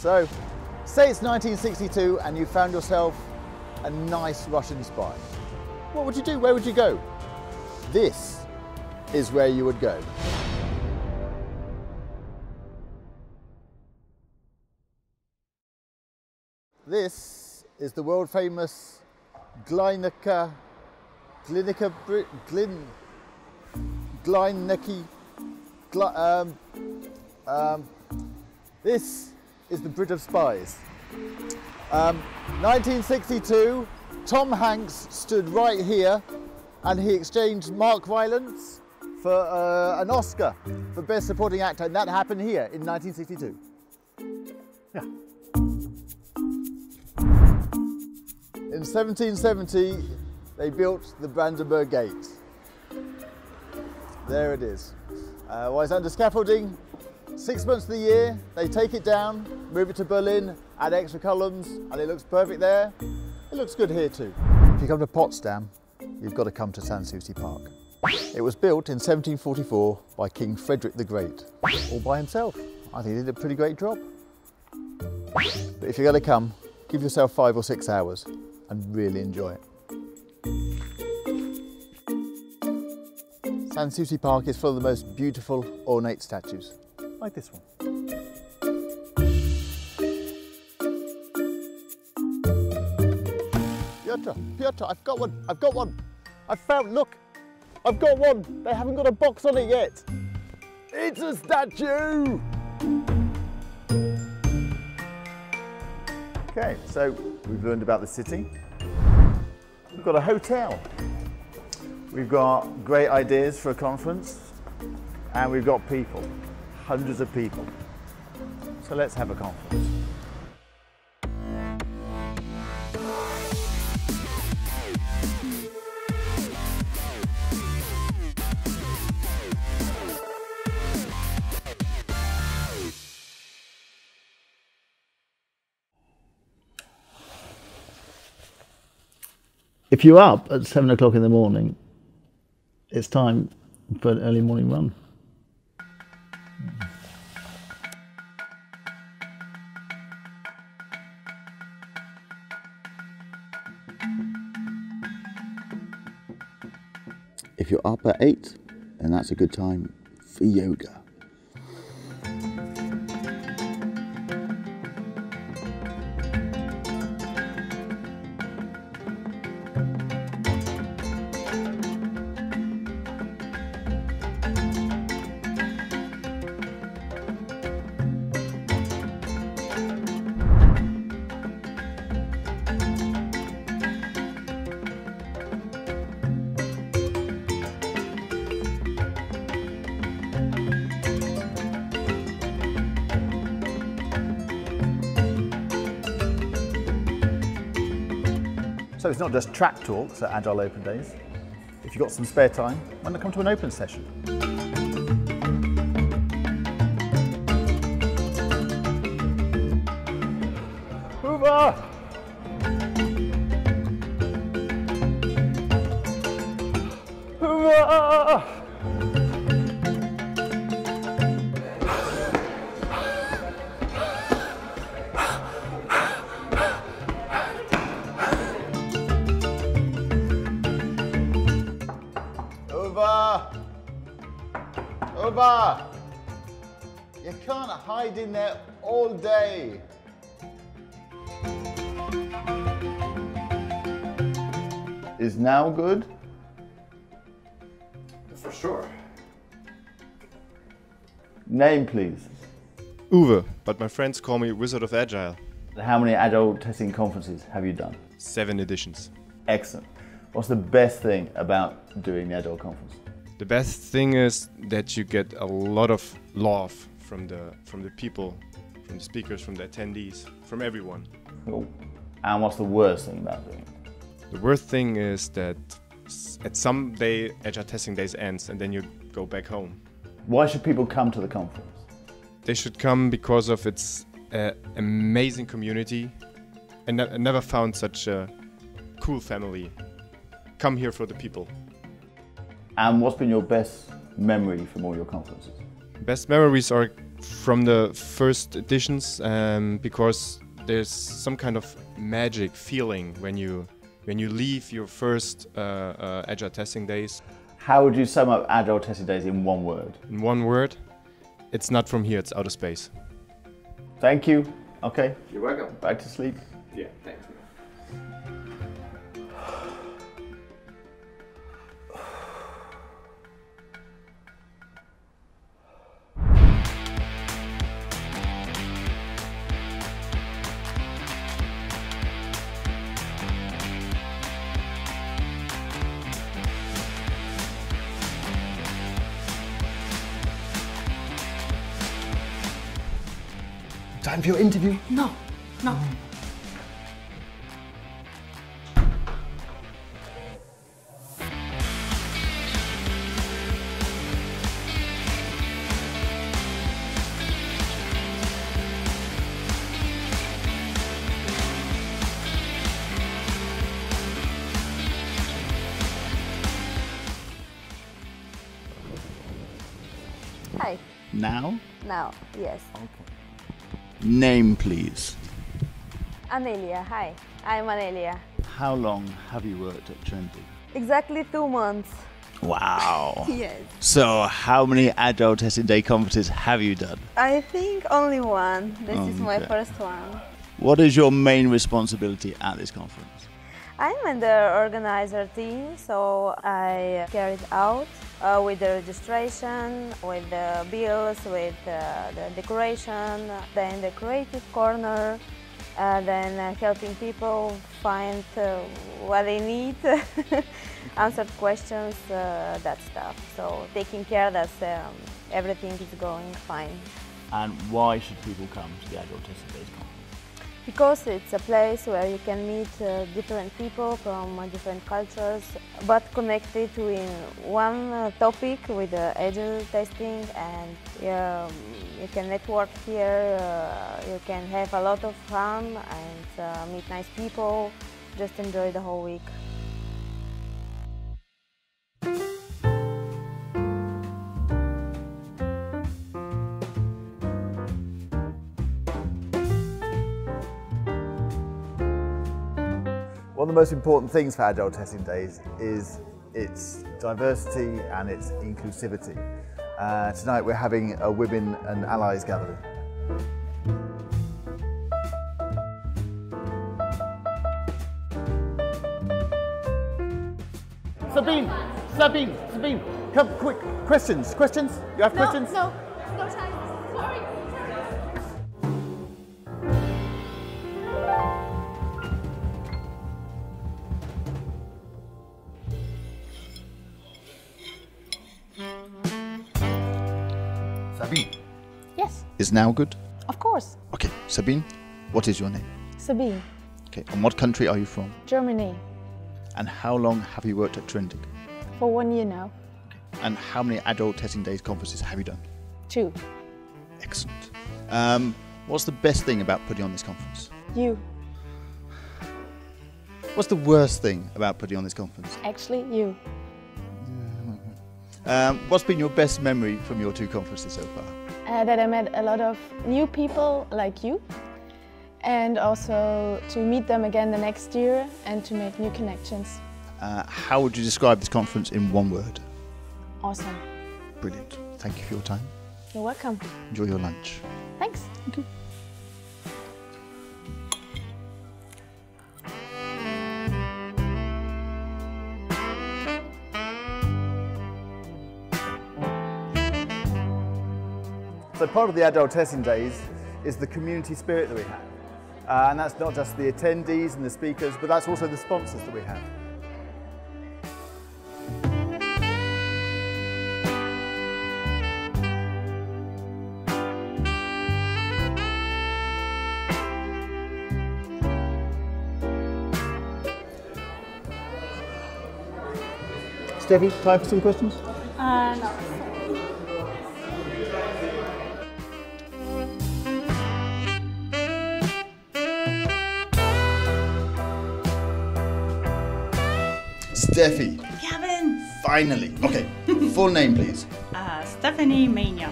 So, say it's 1962 and you found yourself a nice Russian spy. What would you do? Where would you go? This is where you would go. This is the world famous Glynecki. This is the Bridge of Spies. 1962, Tom Hanks stood right here and he exchanged Mark Rylance for an Oscar for Best Supporting Actor, and that happened here in 1962. Yeah. In 1770, they built the Brandenburg Gate. There it is. While it's under scaffolding, 6 months of the year, they take it down, move it to Berlin, add extra columns, and it looks perfect there. It looks good here too. If you come to Potsdam, you've got to come to Sanssouci Park. It was built in 1744 by King Frederick the Great, all by himself. I think he did a pretty great job. But if you're going to come, give yourself 5 or 6 hours and really enjoy it. Sanssouci Park is full of the most beautiful, ornate statues, like this one. Piotr, I've got one. I've found, look, I've got one. They haven't got a box on it yet. It's a statue. Okay, so we've learned about the city. We've got a hotel. We've got great ideas for a conference, and we've got people, hundreds of people. So let's have a conference. If you're up at 7 o'clock in the morning, it's time for an early morning run. If you're up at 8, then that's a good time for yoga. So it's not just track talks at Agile Open Days. If you've got some spare time, why not come to an open session? Hoorah! Hoorah! Over! You can't hide in there all day. Is now good? For sure. Name, please. Uwe, but my friends call me Wizard of Agile. How many Agile Testing Conferences have you done? 7 editions. Excellent. What's the best thing about doing the Agile Conference? The best thing is that you get a lot of love from the people, from the speakers, from the attendees, from everyone. Cool. And what's the worst thing about doing it? The worst thing is that at some day Agile Testing Days ends and then you go back home. Why should people come to the conference? They should come because of its amazing community. I never found such a cool family. Come here for the people. And what's been your best memory from all your conferences? Best memories are from the first editions because there's some kind of magic feeling when you leave your first Agile Testing Days. How would you sum up Agile Testing Days in one word? In one word, it's not from here, it's outer space. Thank you. Okay. You're welcome. Back to sleep. Yeah, thanks. Time for your interview? No. Hi. Now? Now, yes. Okay. Name, please. Anelia, hi. I'm Anelia. How long have you worked at Trendy? Exactly 2 months. Wow. Yes. So, how many Agile Testing Day conferences have you done? I think only one. This is my Okay. first one. What is your main responsibility at this conference? I'm in the organizer team, so I carried out with the registration, with the bills, with the decoration, then the creative corner, then helping people find what they need, answered questions, that stuff. So taking care that everything is going fine. And why should people come to the Agile Testing Days conference? Because it's a place where you can meet different people from different cultures, but connected in one topic with agile testing, and you can network here, you can have a lot of fun and meet nice people, just enjoy the whole week. One of the most important things for Agile Testing Days is its diversity and its inclusivity. Tonight we're having a Women and Allies gathering. Sabine, come quick, questions? You have questions? No time. Sorry. Sabine. Yes, Is now good? of course. Okay, Sabine, what is your name? Sabine, Okay, and what country are you from? Germany, And how long have you worked at Trendig? for 1 year now. And how many Agile Testing Days conferences have you done? 2. Excellent. What's the best thing about putting on this conference? You, What's the worst thing about putting on this conference? actually you. What's been your best memory from your 2 conferences so far? That I met a lot of new people like you, and also to meet them again the next year and to make new connections. How would you describe this conference in one word? Awesome. Brilliant. Thank you for your time. You're welcome. Enjoy your lunch. Thanks. Thank you. So part of the Agile Testing Days is the community spirit that we have. And that's not just the attendees and the speakers, but that's also the sponsors that we have. Steffi, time for some questions? No. Steffi, Kevin! finally. Okay, full name please. Stephanie Mania.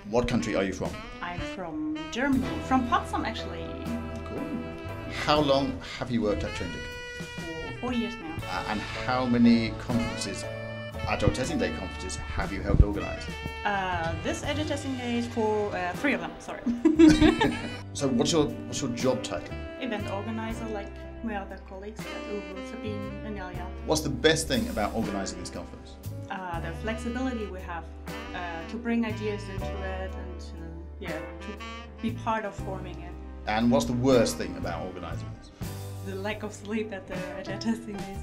What country are you from? I'm from Germany, from Potsdam actually, Cool. How long have you worked at Trindic? for 4 years now. And how many conferences, Agile Testing Day conferences, have you helped organise? This Agile Testing Day is for 3 of them, sorry. So what's your job title? Event organizer like my other colleagues, Uwe, Sabine and Ilya. What's the best thing about organising this conference? The flexibility we have to bring ideas into it and to be part of forming it. And what's the worst thing about organising this? The lack of sleep at the Agile Testing Days.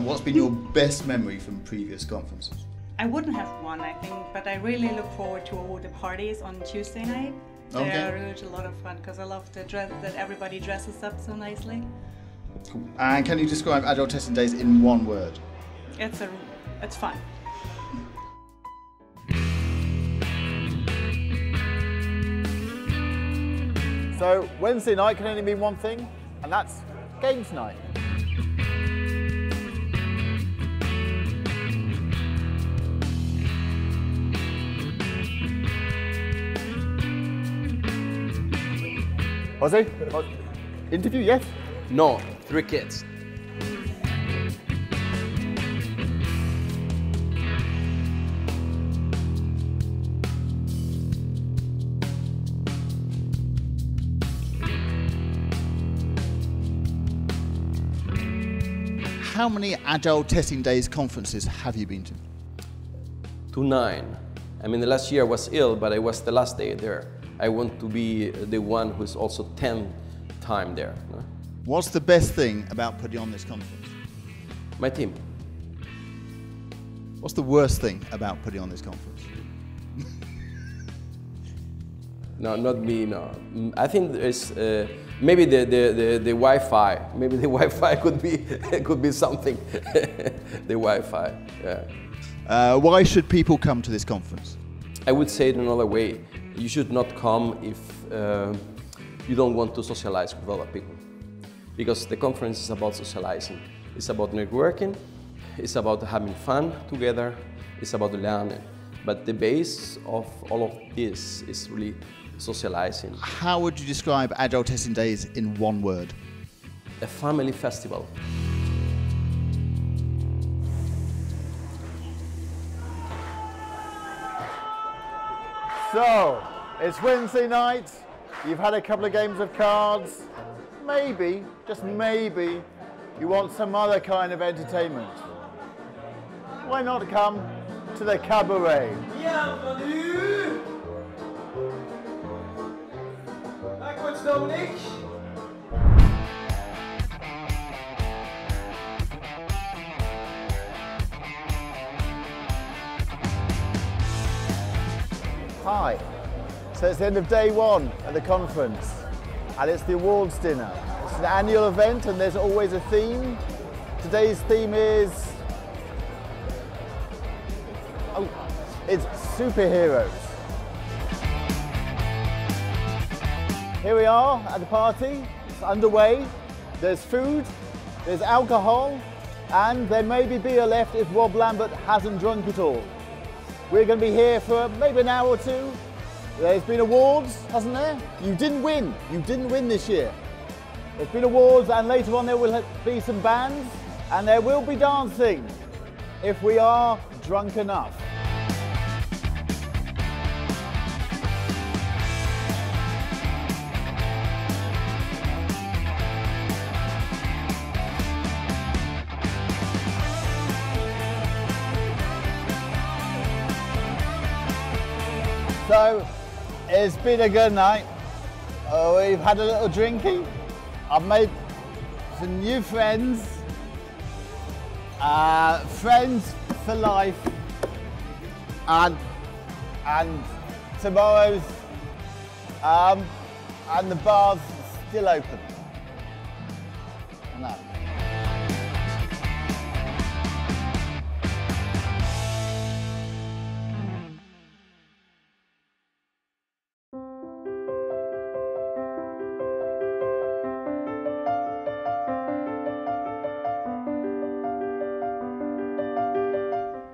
What's been your best memory from previous conferences? I wouldn't have one, I think, but I really look forward to all the parties on Tuesday night. Okay. They're really a lot of fun because I love the dress that everybody dresses up so nicely. Cool. And can you describe Agile Testing Days in one word? It's fun. So Wednesday night can only mean one thing, and that's games night. Jose, interview, yes? No, 3 kids. How many Agile Testing Days conferences have you been to? To 9. I mean, the last year I was ill, but I was the last day there. I want to be the one who's also 10th time there. No? What's the best thing about putting on this conference? My team. What's the worst thing about putting on this conference? No, not me, no. I think there's maybe the Wi-Fi. Maybe the Wi-Fi could be something. The Wi-Fi, yeah. Why should people come to this conference? I would say it another way. You should not come if you don't want to socialize with other people. Because the conference is about socializing. It's about networking. It's about having fun together. It's about learning. But the base of all of this is really socializing. How would you describe Agile Testing Days in one word? A family festival. So, it's Wednesday night, you've had a couple of games of cards, maybe, just maybe, you want some other kind of entertainment. Why not come to the cabaret? Bienvenue! Backwards, Dominic. Hi. So it's the end of day 1 at the conference, and it's the awards dinner. It's an annual event and there's always a theme. Today's theme is, it's superheroes. Here we are at the party, it's underway. There's food, there's alcohol, and there may be beer left if Rob Lambert hasn't drunk it all. We're going to be here for maybe an hour or two. There's been awards, hasn't there? You didn't win. You didn't win this year. There's been awards, and later on there will be some bands, and there will be dancing if we are drunk enough. So, it's been a good night. We've had a little drinking. I've made some new friends. Friends for life. And tomorrow's, and the bar's still open. And that.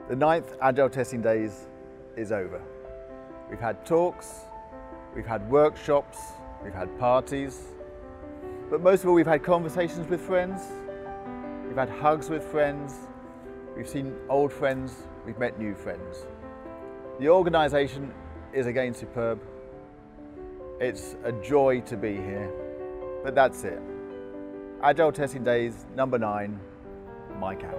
The 9th Agile Testing Days is over. we've had talks, we've had workshops, we've had parties, but most of all we've had conversations with friends, we've had hugs with friends, we've seen old friends, we've met new friends. The organisation is again superb. It's a joy to be here, but that's it. Agile Testing Days number 9, my camp.